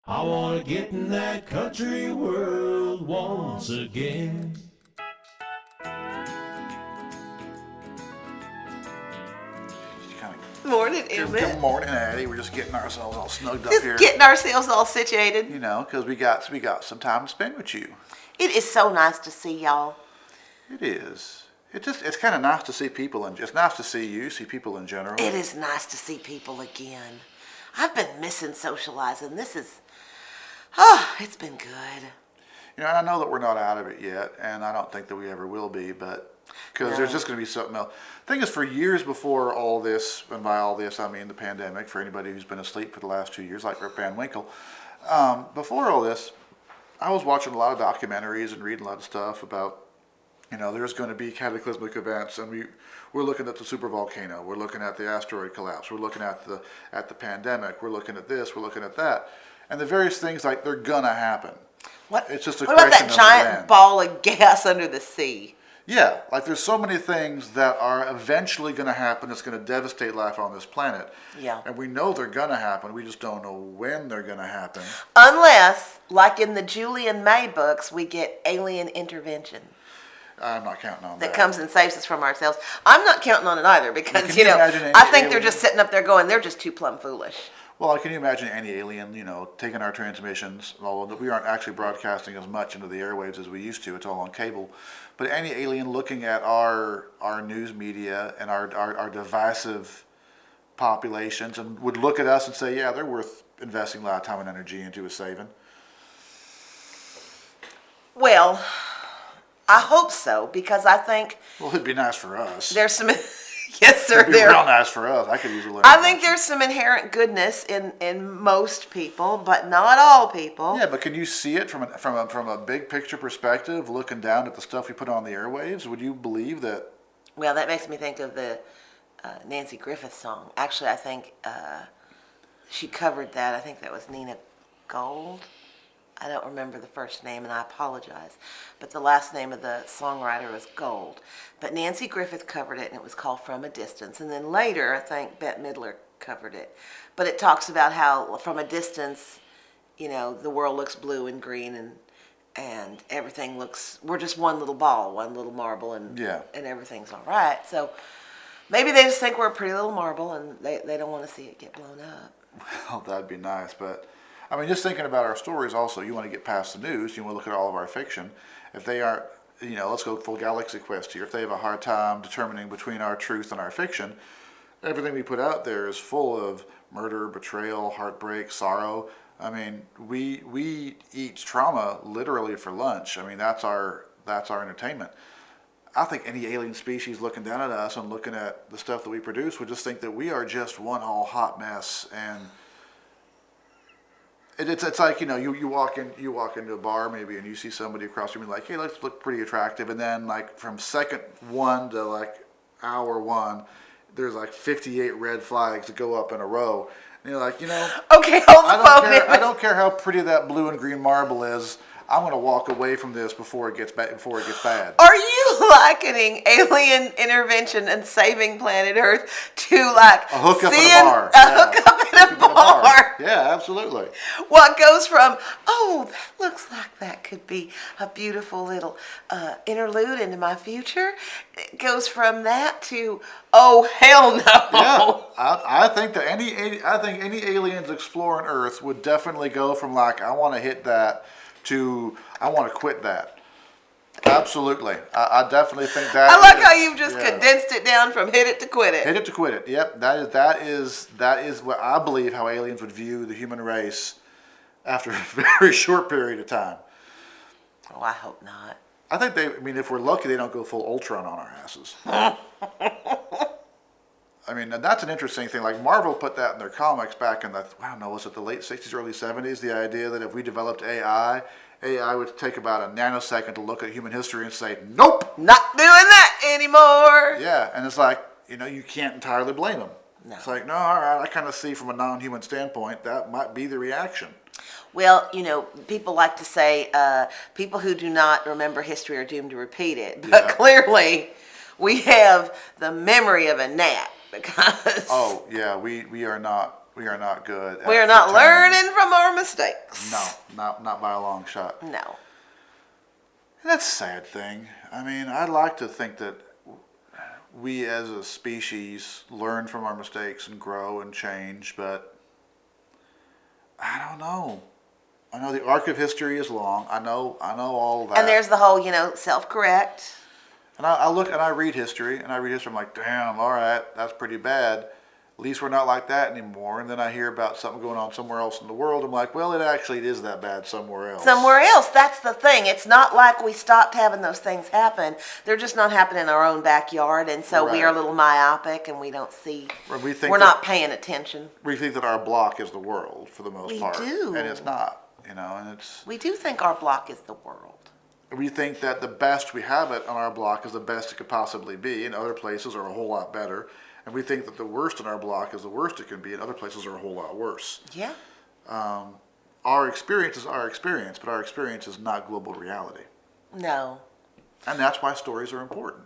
I wanna get in that country world once again. Morning, Emmet. Good morning, Addie. We're just getting ourselves all snugged up Just here. getting ourselves all situated. You know, because we got some time to spend with you. It is so nice to see y'all. It is. It's kind of nice to see people, and it's nice to see you, see people in general. It is nice to see people again. I've been missing socializing. It's been good. You know, I know that we're not out of it yet, and I don't think that we ever will be, but because there's just going to be something else. The thing is, for years before all this, and by all this I mean the pandemic, for anybody who's been asleep for the last 2 years, like Rip Van Winkle, before all this, I was watching a lot of documentaries and reading a lot of stuff about, you know, there's going to be cataclysmic events, and we're looking at the supervolcano, we're looking at the asteroid collapse, we're looking at the pandemic, we're looking at this, we're looking at that, and the various things, like, they're gonna happen. What? It's just a what about question that of giant when. ball of gas under the sea? Yeah, like there's so many things that are eventually going to happen that's going to devastate life on this planet. Yeah. And we know they're going to happen. We just don't know when they're going to happen. Unless, like in the Julian May books, we get alien intervention I'm not counting on that that. comes and saves us from ourselves. I'm not counting on it either because, Can you imagine any I think they're alien- just sitting up there going, they're just too plumb foolish. Well, can you imagine any alien, you know, taking our transmissions, although we aren't actually broadcasting as much into the airwaves as we used to, it's all on cable, but any alien looking at our news media and our divisive populations and would look at us and say, yeah, they're worth investing a lot of time and energy into a saving. Well, I hope so because I think Well, it'd be nice for us. there's some... Yes, sir. It'd be real nice for us. I could use a little. I think there's some inherent goodness in most people, but not all people. Yeah, but can you see it from a big picture perspective, looking down at the stuff we put on the airwaves? Would you believe that? Well, that makes me think of the Nancy Griffith song. Actually, I think she covered that. I think that was Nina Gold. I don't remember the first name, and I apologize. But the last name of the songwriter was Gold. But Nancy Griffith covered it, and it was called From a Distance. And then later, I think Bette Midler covered it. But it talks about how, from a distance, you know, the world looks blue and green, and everything looks... We're just one little ball, one little marble, and everything's all right. So maybe they just think we're a pretty little marble, and they don't want to see it get blown up. Well, that'd be nice, but... I mean, just thinking about our stories also, you want to get past the news, you want to look at all of our fiction. If they aren't, you know, let's go full Galaxy Quest here. If they have a hard time determining between our truth and our fiction, everything we put out there is full of murder, betrayal, heartbreak, sorrow. I mean, we eat trauma literally for lunch. I mean, that's our entertainment. I think any alien species looking down at us and looking at the stuff that we produce would just think that we are just one whole hot mess. And it's like, you know, you walk into a bar maybe and you see somebody across from you like, hey, let's look pretty attractive, and then like from second one to like hour one, there's like 58 red flags that go up in a row, and you're like, you know, okay, hold the phone. I don't care how pretty that blue and green marble is. I'm going to walk away from this before it gets bad. Are you likening alien intervention and saving planet Earth to like a hookup seeing in a bar? Hookup in a bar? Yeah, absolutely. What goes from, oh, that looks like that could be a beautiful little interlude into my future, it goes from that to, oh, hell no. Yeah, I think that any aliens exploring Earth would definitely go from like, I want to hit that, to I want to quit that. Absolutely. I definitely think that. I like how you've just condensed it down from hit it to quit it. Hit it to quit it. Yep. That is what I believe how aliens would view the human race after a very short period of time. Oh, I hope not. I think if we're lucky, they don't go full Ultron on our asses. I mean, that's an interesting thing. Like Marvel put that in their comics back in was it the late 60s, early 70s? The idea that if we developed AI would take about a nanosecond to look at human history and say, nope, not doing that anymore. Yeah, and it's like, you know, you can't entirely blame them. No. It's like, no, all right, I kind of see from a non-human standpoint that might be the reaction. Well, you know, people like to say people who do not remember history are doomed to repeat it. But clearly, we have the memory of a gnat because... Oh, yeah, we are not We are not good. We are not learning from our mistakes. No, not by a long shot. No. And that's a sad thing. I mean, I'd like to think that we as a species learn from our mistakes and grow and change, but I don't know. I know the arc of history is long. I know all that. And there's the whole, self-correct. And I look and I read history, I'm like, damn, all right, that's pretty bad. At least we're not like that anymore. And then I hear about something going on somewhere else in the world. I'm like, well, it is that bad somewhere else. Somewhere else. That's the thing. It's not like we stopped having those things happen. They're just not happening in our own backyard. And so we are a little myopic and we don't see. We're not paying attention. We think that our block is the world for the most part. We do. And it's not, and it's. We do think our block is the world. We think that the best we have it on our block is the best it could possibly be, and other places are a whole lot better. And we think that the worst in our block is the worst it can be, and other places are a whole lot worse. Yeah. Our experience is our experience, but our experience is not global reality. No. And that's why stories are important.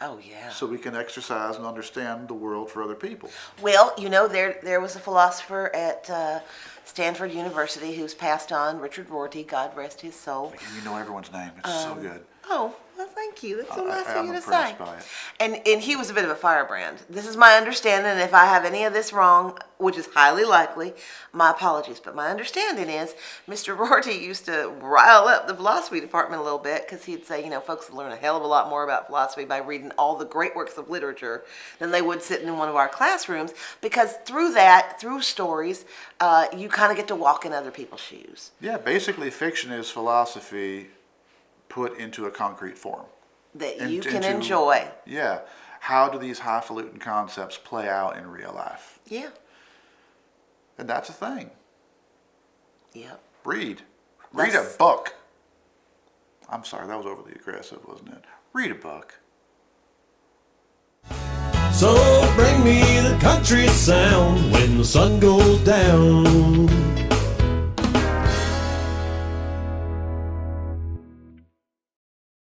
Oh, yeah. So we can exercise and understand the world for other people. Well, there was a philosopher at Stanford University who's passed on, Richard Rorty, God rest his soul. Again, you know everyone's name. It's so good. Oh, well, thank you. That's so nice of I'm you to say. impressed by it. And he was a bit of a firebrand. This is my understanding, and if I have any of this wrong, which is highly likely, my apologies. But my understanding is Mr. Rorty used to rile up the philosophy department a little bit because he'd say, folks learn a hell of a lot more about philosophy by reading all the great works of literature than they would sitting in one of our classrooms, because through stories, you kind of get to walk in other people's shoes. Yeah, basically fiction is philosophy put into a concrete form. That you can enjoy. Yeah. How do these highfalutin concepts play out in real life? Yeah. And that's a thing. Yep. Read a book. I'm sorry, that was overly aggressive, wasn't it? Read a book. So bring me the country sound when the sun goes down.